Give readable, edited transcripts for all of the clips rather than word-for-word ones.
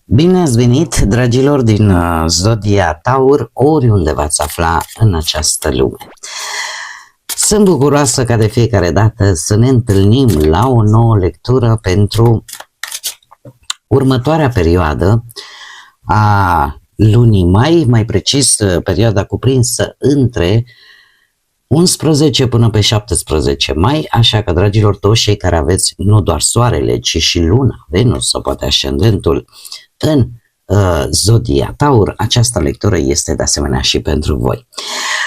Bine ați venit, dragilor din Zodia Taur, oriunde v-ați afla în această lume. Sunt bucuroasă ca de fiecare dată să ne întâlnim la o nouă lectură pentru următoarea perioadă a lunii mai, mai precis perioada cuprinsă între 11 până pe 17 mai, așa că, dragilor, toți cei care aveți nu doar soarele, ci și luna, Venus sau poate ascendentul în Zodia Taur, această lectură este de asemenea și pentru voi.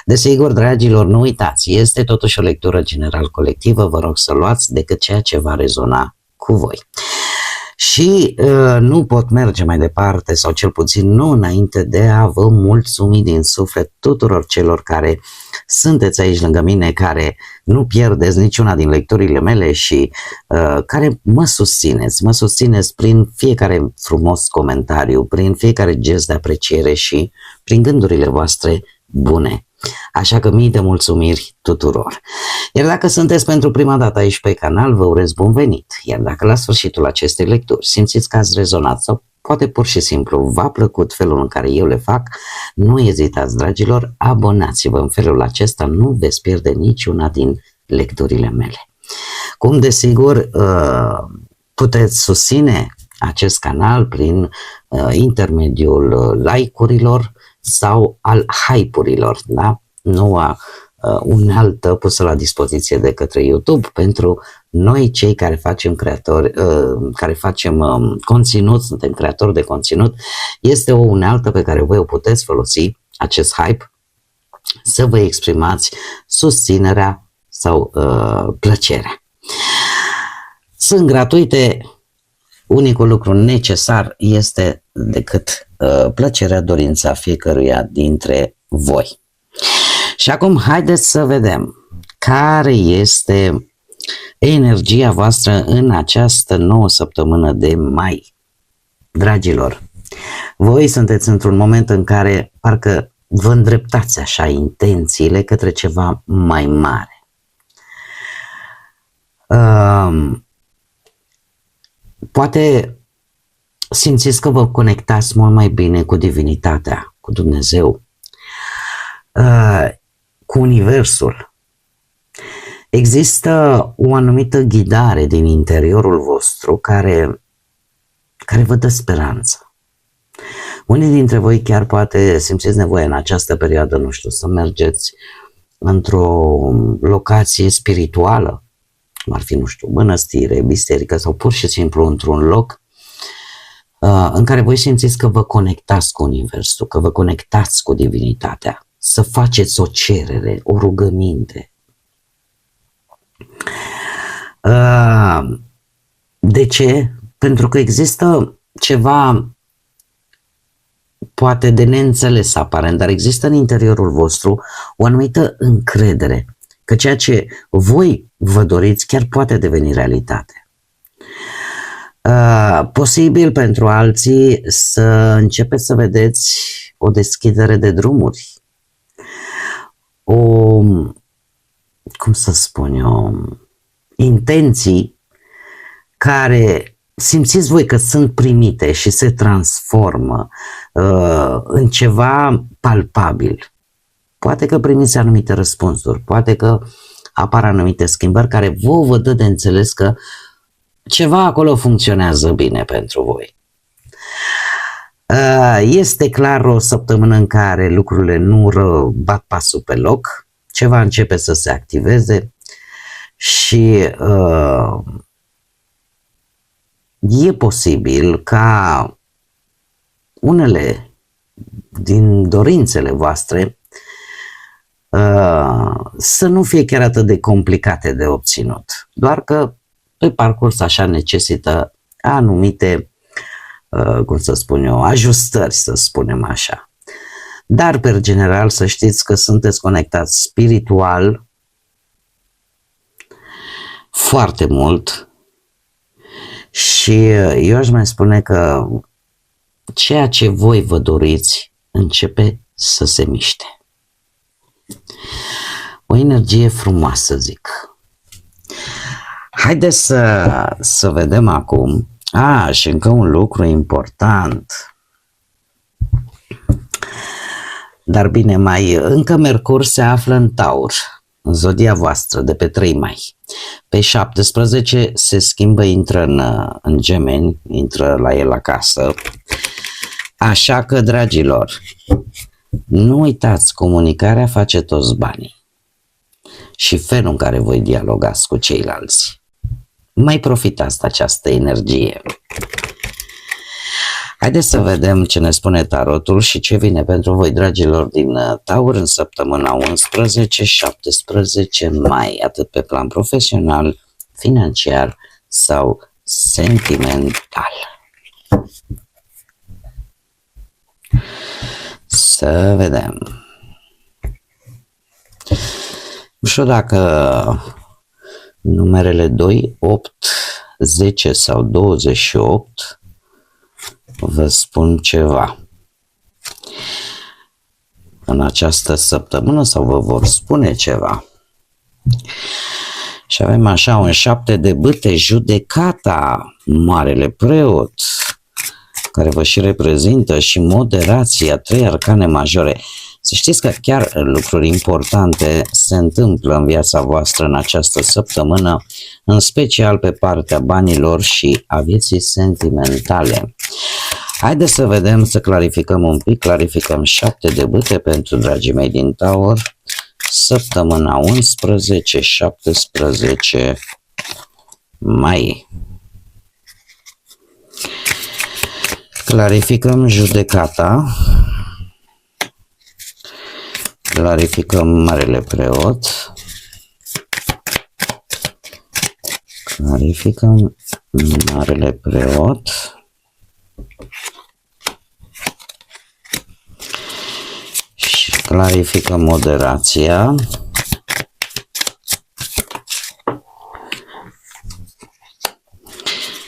Desigur, dragilor, nu uitați, este totuși o lectură general colectivă, vă rog să luați decât ceea ce va rezona cu voi. Și nu pot merge mai departe, sau cel puțin nu înainte de a vă mulțumi din suflet tuturor celor care sunteți aici lângă mine, care nu pierdeți niciuna din lecturile mele și care mă susțineți prin fiecare frumos comentariu, prin fiecare gest de apreciere și prin gândurile voastre bune. Așa că mii de mulțumiri tuturor. Iar dacă sunteți pentru prima dată aici pe canal, vă urez bun venit. Iar dacă la sfârșitul acestei lecturi simțiți că ați rezonat sau poate pur și simplu v-a plăcut felul în care eu le fac, nu ezitați, dragilor, abonați-vă. În felul acesta nu veți pierde niciuna din lecturile mele. Cum desigur puteți susține acest canal prin intermediul like-urilor sau al hype-urilor, da? Noua unealtă pusă la dispoziție de către YouTube pentru noi cei care facem conținut, suntem creatori de conținut, este o unealtă pe care voi o puteți folosi, acest hype, să vă exprimați susținerea sau plăcerea. Sunt gratuite, unicul lucru necesar este decât plăcerea, dorința fiecăruia dintre voi. Și acum haideți să vedem care este energia voastră în această nouă săptămână de mai. Dragilor, voi sunteți într-un moment în care parcă vă îndreptați așa intențiile către ceva mai mare. Poate simțiți că vă conectați mult mai bine cu divinitatea, cu Dumnezeu, cu Universul. Există o anumită ghidare din interiorul vostru care vă dă speranță. Unii dintre voi chiar poate simțiți nevoie în această perioadă, nu știu, să mergeți într-o locație spirituală, cum ar fi, nu știu, mănăstire, biserică sau pur și simplu într-un loc în care voi simțiți că vă conectați cu Universul, că vă conectați cu divinitatea, să faceți o cerere, o rugăminte. De ce? Pentru că există ceva poate de neînțeles aparent, dar există în interiorul vostru o anumită încredere că ceea ce voi vă doriți chiar poate deveni realitate. Posibil pentru alții să începeți să vedeți o deschidere de drumuri, intenții care simțiți voi că sunt primite și se transformă în ceva palpabil. Poate că primiți anumite răspunsuri, poate că apar anumite schimbări care vă dă de înțeles că ceva acolo funcționează bine pentru voi. Este clar o săptămână în care lucrurile nu bat pasul pe loc, ceva începe să se activeze și e posibil ca unele din dorințele voastre să nu fie chiar atât de complicate de obținut, doar că pe parcurs așa necesită anumite, ajustări, să spunem așa. Dar, pe general, să știți că sunteți conectați spiritual foarte mult și eu aș mai spune că ceea ce voi vă doriți începe să se miște. O energie frumoasă, zic. Haideți să vedem acum Și încă un lucru important. Dar bine, încă Mercur se află în Taur, în zodia voastră, de pe 3 mai. Pe 17 se schimbă, intră în Gemeni, intră la el acasă. Așa că, dragilor, nu uitați, comunicarea face toți banii. Și felul în care voi dialogați cu ceilalți. Mai profitați de această energie. Haideți să vedem ce ne spune tarotul și ce vine pentru voi, dragilor, din Taur în săptămâna 11-17 mai, atât pe plan profesional, financiar sau sentimental. Să vedem. Nu știu dacă numerele 2, 8, 10 sau 28 vă spun ceva în această săptămână sau vă vor spune ceva. Și avem așa un 7 de bâte, judecata, marele preot, care vă și reprezintă, și moderația, 3 arcane majore. Să știți că chiar lucruri importante se întâmplă în viața voastră în această săptămână, în special pe partea banilor și a vieții sentimentale. Haideți să vedem, să clarificăm un pic, clarificăm 7 de bâte pentru dragii mei din Taur, săptămâna 11-17 mai. Clarificăm judecata, clarificăm marele preot, clarificăm marele preot și clarificăm moderația,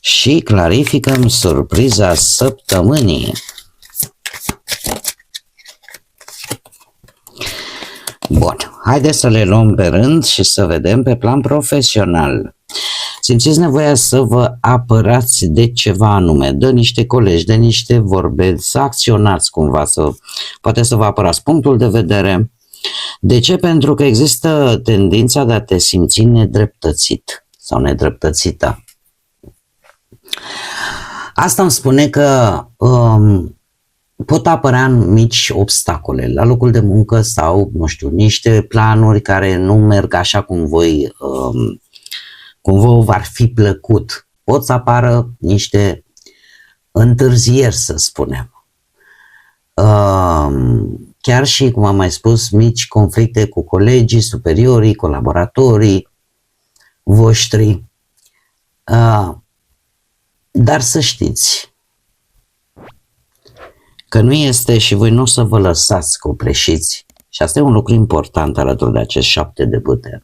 și clarificăm surpriza săptămânii. Bun, haideți să le luăm pe rând și să vedem pe plan profesional. Simțiți nevoia să vă apărați de ceva anume, de niște colegi, de niște vorbe, să acționați cumva, poate să vă apărați punctul de vedere. De ce? Pentru că există tendința de a te simți nedreptățit sau nedreptățită. Asta îmi spune că pot apărea mici obstacole la locul de muncă sau, nu știu, niște planuri care nu merg așa cum vă v-ar fi plăcut. Pot să apară niște întârzieri, să spunem. Chiar și, cum am mai spus, mici conflicte cu colegii, superiorii, colaboratorii voștri. Dar să știți că nu este, și voi nu o să vă lăsați copleșiți, și asta e un lucru important alături de acest 7 de bâte,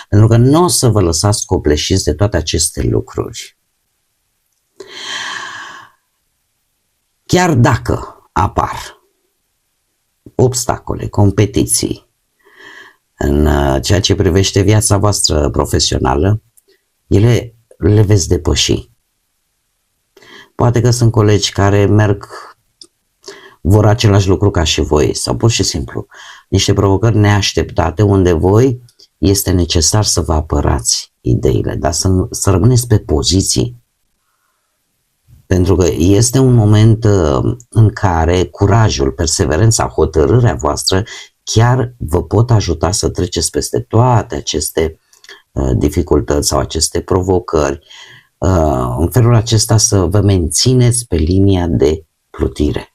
pentru că nu o să vă lăsați copleșiți de toate aceste lucruri. Chiar dacă apar obstacole, competiții în ceea ce privește viața voastră profesională, ele le veți depăși. Poate că sunt colegi care vor același lucru ca și voi, sau pur și simplu niște provocări neașteptate unde voi este necesar să vă apărați ideile, dar să rămâneți pe poziții. Pentru că este un moment în care curajul, perseverența, hotărârea voastră chiar vă pot ajuta să treceți peste toate aceste dificultăți sau aceste provocări. În felul acesta să vă mențineți pe linia de plutire.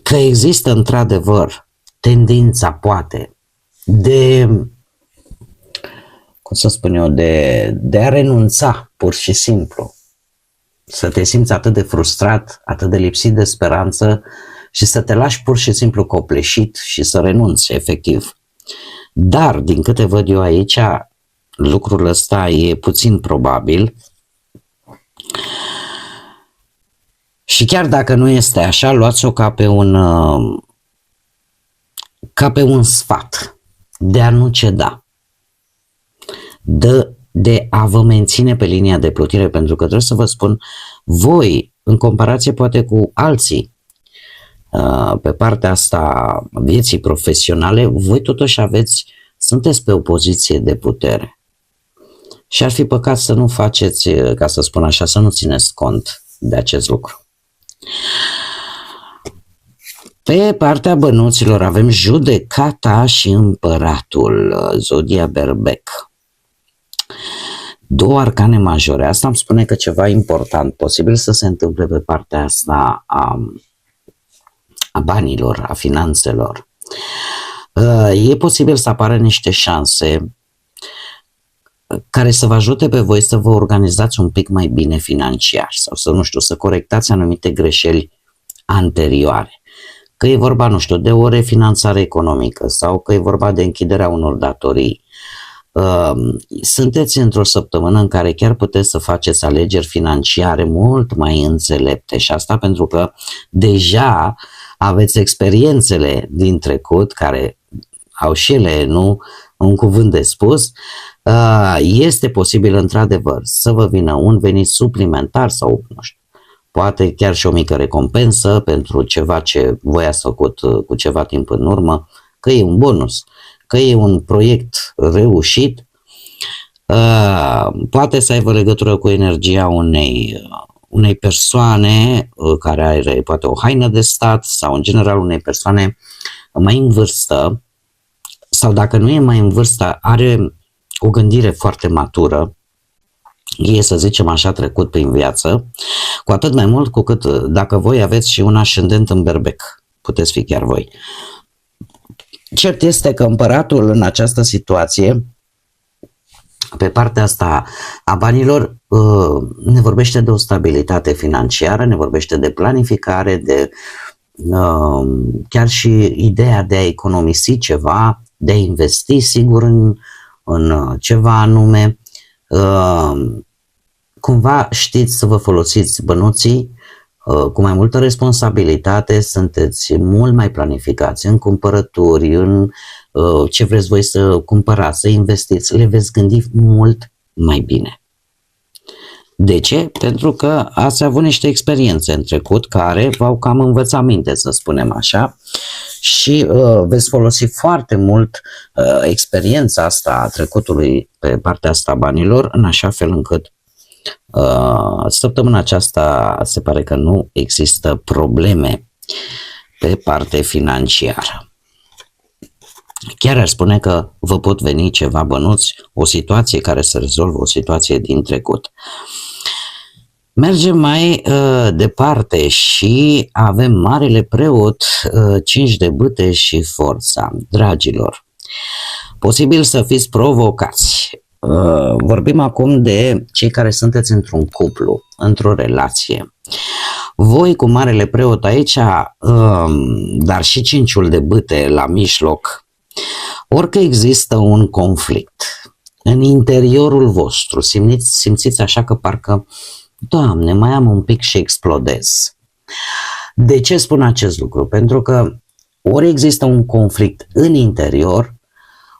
Că există într-adevăr tendința, poate, de, cum să spun eu, de a renunța pur și simplu. Să te simți atât de frustrat, atât de lipsit de speranță și să te lași pur și simplu copleșit și să renunți efectiv. Dar, din câte văd eu aici, lucrul ăsta e puțin probabil. Și chiar dacă nu este așa, luați-o ca pe un sfat de a nu ceda. de a vă menține pe linia de plutire, pentru că trebuie să vă spun, voi, în comparație poate cu alții, pe partea asta vieții profesionale, voi totuși sunteți pe o poziție de putere. Și ar fi păcat să nu faceți, ca să spun așa, să nu țineți cont de acest lucru. Pe partea bănuților avem judecata și împăratul, zodia Berbec. Două arcane majore. Asta îmi spune că ceva important posibil să se întâmple pe partea asta a banilor, a finanțelor. E posibil să apară niște șanse care să vă ajute pe voi să vă organizați un pic mai bine financiar sau să corectați anumite greșeli anterioare. Că e vorba, de o refinanțare economică sau că e vorba de închiderea unor datorii. Sunteți într-o săptămână în care chiar puteți să faceți alegeri financiare mult mai înțelepte și asta pentru că deja aveți experiențele din trecut care au și ele, un cuvânt de spus. Este posibil într-adevăr să vă vină un venit suplimentar sau poate chiar și o mică recompensă pentru ceva ce voi ați făcut cu ceva timp în urmă, că e un bonus, că e un proiect reușit, poate să aibă legătură cu energia unei persoane care are poate o haină de stat sau în general unei persoane mai în vârstă sau dacă nu e mai în vârstă, are o gândire foarte matură, e, să zicem așa, trecut prin viață, cu atât mai mult cu cât dacă voi aveți și un ascendent în Berbec, puteți fi chiar voi. Cert este că împăratul în această situație, pe partea asta a banilor, ne vorbește de o stabilitate financiară, ne vorbește de planificare, de chiar și ideea de a economisi ceva, de a investi sigur în ceva anume. Cumva știți să vă folosiți bănuții cu mai multă responsabilitate, sunteți mult mai planificați în cumpărături, în ce vreți voi să cumpărați, să investiți, le veți gândi mult mai bine. De ce? Pentru că ați avut niște experiențe în trecut care v-au cam învățat minte, să spunem așa, și veți folosi foarte mult experiența asta a trecutului pe partea asta a banilor, în așa fel încât săptămâna aceasta se pare că nu există probleme pe partea financiară. Chiar ar spune că vă pot veni ceva bănuți, o situație care se rezolvă, o situație din trecut. Mergem mai departe și avem Marele Preot, 5 de bâte și forța. Dragilor, posibil să fiți provocați. Vorbim acum de cei care sunteți într-un cuplu, într-o relație. Voi cu Marele Preot aici, dar și 5-ul de bâte la mijloc, orică există un conflict în interiorul vostru, simțiți așa că parcă, Doamne, mai am un pic și explodez. De ce spun acest lucru? Pentru că ori există un conflict în interior,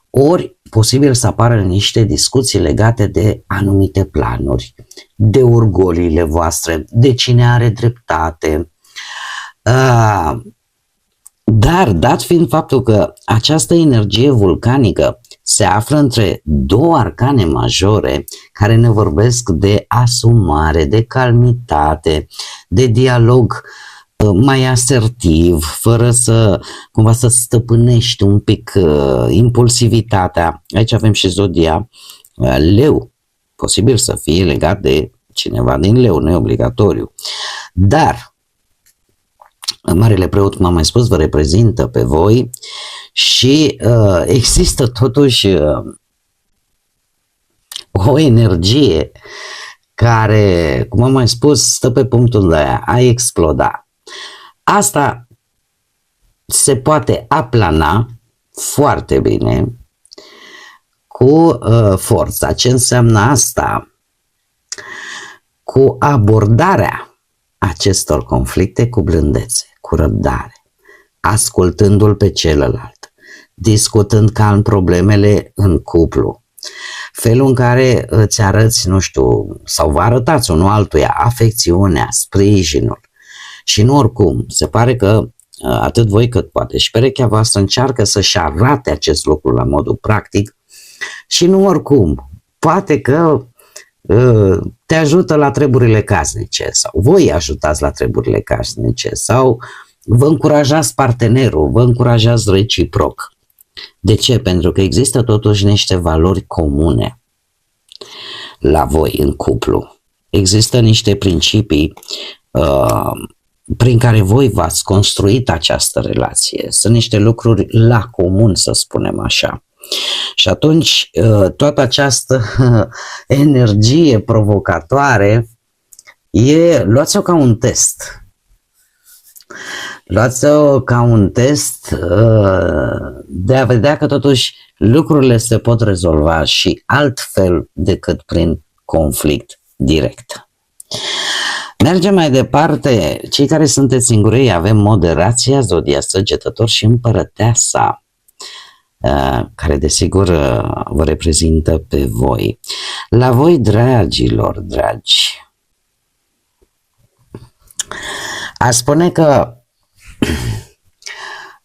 ori posibil să apară niște discuții legate de anumite planuri, de orgoliile voastre, de cine are dreptate. Dar, dat fiind faptul că această energie vulcanică se află între două arcane majore care ne vorbesc de asumare, de calmitate, de dialog mai asertiv, fără să cumva să stăpânești un pic impulsivitatea. Aici avem și zodia Leu, posibil să fie legat de cineva din Leu, nu e obligatoriu. Dar Marele Preot, cum am mai spus, vă reprezintă pe voi și există totuși o energie care, cum am mai spus, stă pe punctul de a exploda. Asta se poate aplana foarte bine cu forța. Ce înseamnă asta? Cu abordarea acestor conflicte cu blândețe, cu răbdare, ascultându-l pe celălalt, discutând calm problemele în cuplu, felul în care îți arăți, nu știu, sau vă arătați unul altuia afecțiunea, sprijinul. Și nu oricum, se pare că atât voi cât poate și perechea voastră încearcă să-și arate acest lucru la modul practic și nu oricum. Poate că te ajută la treburile casnice sau voi ajutați la treburile casnice sau vă încurajați partenerul, vă încurajați reciproc. De ce? Pentru că există totuși niște valori comune la voi în cuplu. Există niște principii prin care voi v-ați construit această relație. Sunt niște lucruri la comun, să spunem așa. Și atunci toată această energie provocatoare luați-o ca un test. Luați-o ca un test de a vedea că totuși lucrurile se pot rezolva și altfel decât prin conflict direct. Mergem mai departe. Cei care sunteți singurei avem moderația, zodia Săgetător și Împărăteasa, care desigur vă reprezintă pe voi. La voi, dragilor, dragi, aș spune că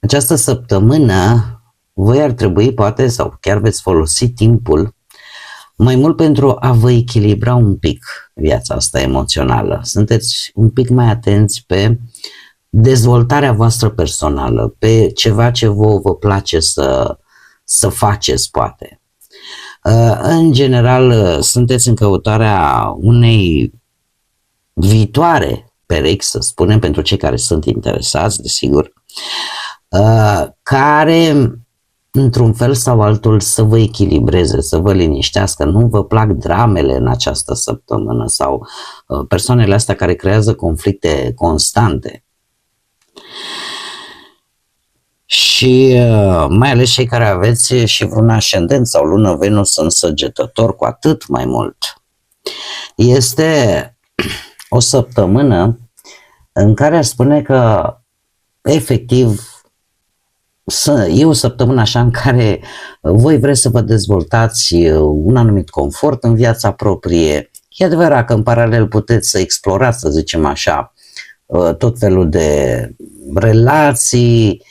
această săptămână voi ar trebui, poate, sau chiar veți folosi timpul mai mult pentru a vă echilibra un pic viața asta emoțională. Sunteți un pic mai atenți pe dezvoltarea voastră personală, pe ceva ce vă place să faceți, poate. În general, sunteți în căutarea unei viitoare perechi, să spunem, pentru cei care sunt interesați, desigur, care, într-un fel sau altul, să vă echilibreze, să vă liniștească. Nu vă plac dramele în această săptămână sau persoanele astea care creează conflicte constante. Și mai ales cei care aveți și vreun ascendent sau lună Venus în Săgetător, cu atât mai mult. Este o săptămână în care aș spune că efectiv e o săptămână așa în care voi vreți să vă dezvoltați un anumit confort în viața proprie. E adevărat că în paralel puteți să explorați, să zicem așa, tot felul de relații.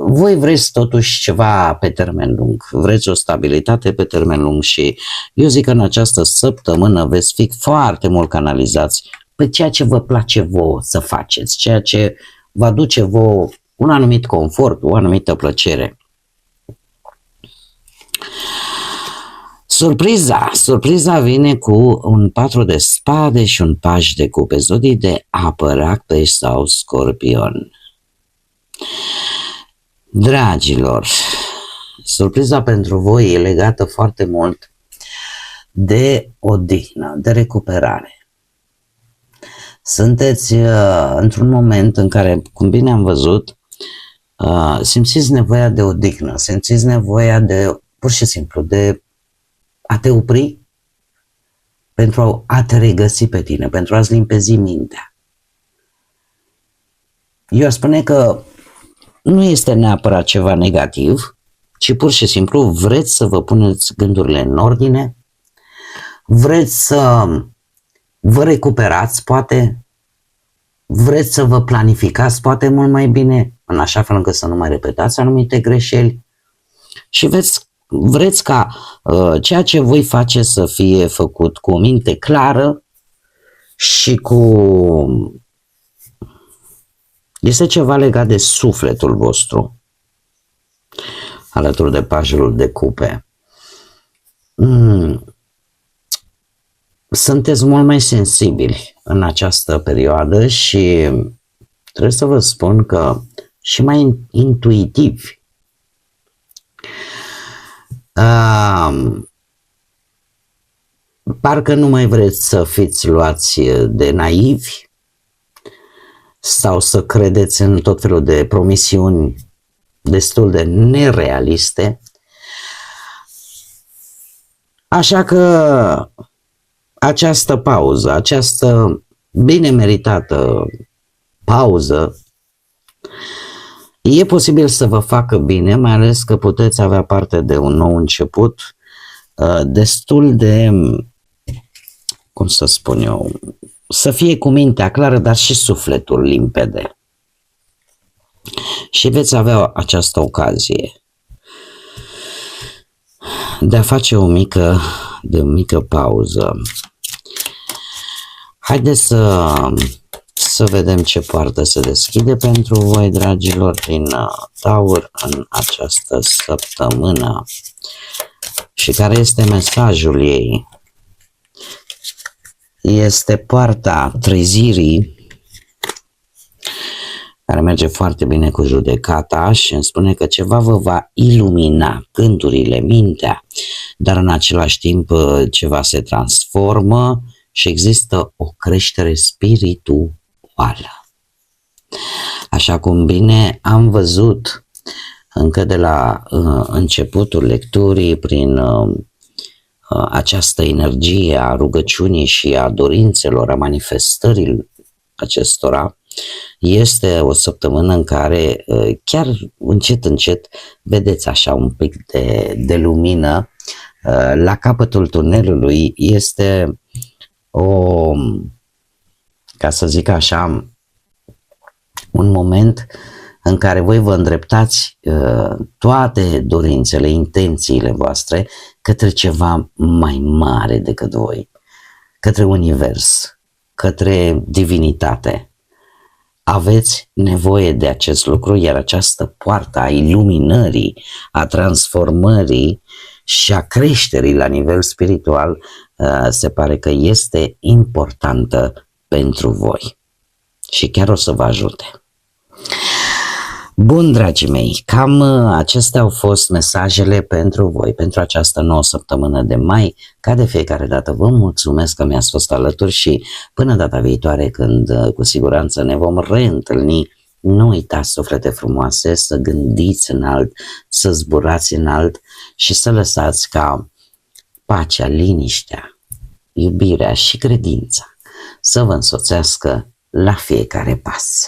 Voi vreți totuși ceva pe termen lung, vreți o stabilitate pe termen lung și eu zic că în această săptămână veți fi foarte mult canalizați pe ceea ce vă place vouă să faceți, ceea ce vă aduce vouă un anumit confort, o anumită plăcere. Surpriza vine cu un 4 de spade și un paj de cupe, zodii de apă, Rac, Pești sau Scorpion. Dragilor, surpriza pentru voi e legată foarte mult de odihnă, de recuperare. Sunteți într-un moment în care, cum bine am văzut, simțiți nevoia de odihnă, simțiți nevoia de, pur și simplu, de a te opri pentru a te regăsi pe tine, pentru a-ți limpezi mintea. Eu aș spune că nu este neapărat ceva negativ, ci pur și simplu vreți să vă puneți gândurile în ordine, vreți să vă recuperați, poate, vreți să vă planificați, poate, mult mai bine, în așa fel încât să nu mai repetați anumite greșeli și vreți ca ceea ce voi face să fie făcut cu o minte clară și este ceva legat de sufletul vostru, alături de pajul de cupe. Sunteți mult mai sensibili în această perioadă și trebuie să vă spun că și mai intuitivi. Parcă nu mai vreți să fiți luați de naivi sau să credeți în tot felul de promisiuni destul de nerealiste. Așa că această pauză, această bine meritată pauză, e posibil să vă facă bine, mai ales că puteți avea parte de un nou început destul de, cum să spun eu, să fie cu mintea clară, dar și sufletul limpede. Și veți avea această ocazie de a face o mică pauză. Haideți să vedem ce poartă se deschide pentru voi, dragilor, din Taur în această săptămână și care este mesajul ei. Este poarta trezirii, care merge foarte bine cu judecata și îmi spune că ceva vă va ilumina gândurile, mintea, dar în același timp ceva se transformă și există o creștere spirituală. Așa cum bine am văzut încă de la începutul lecturii prin această energie a rugăciunii și a dorințelor, a manifestării acestora, este o săptămână în care chiar încet vedeți așa un pic de lumină la capătul tunelului. Este ca să zic așa, un moment în care voi vă îndreptați toate dorințele, intențiile voastre către ceva mai mare decât voi, către univers, către divinitate. Aveți nevoie de acest lucru, iar această poartă a iluminării, a transformării și a creșterii la nivel spiritual se pare că este importantă pentru voi și chiar o să vă ajute. Bun, dragii mei, cam acestea au fost mesajele pentru voi, pentru această nouă săptămână de mai. Ca de fiecare dată vă mulțumesc că mi-ați fost alături și până data viitoare, când cu siguranță ne vom reîntâlni, nu uitați, suflete frumoase, să gândiți înalt, să zburați înalt și să lăsați ca pacea, liniștea, iubirea și credința să vă însoțească la fiecare pas.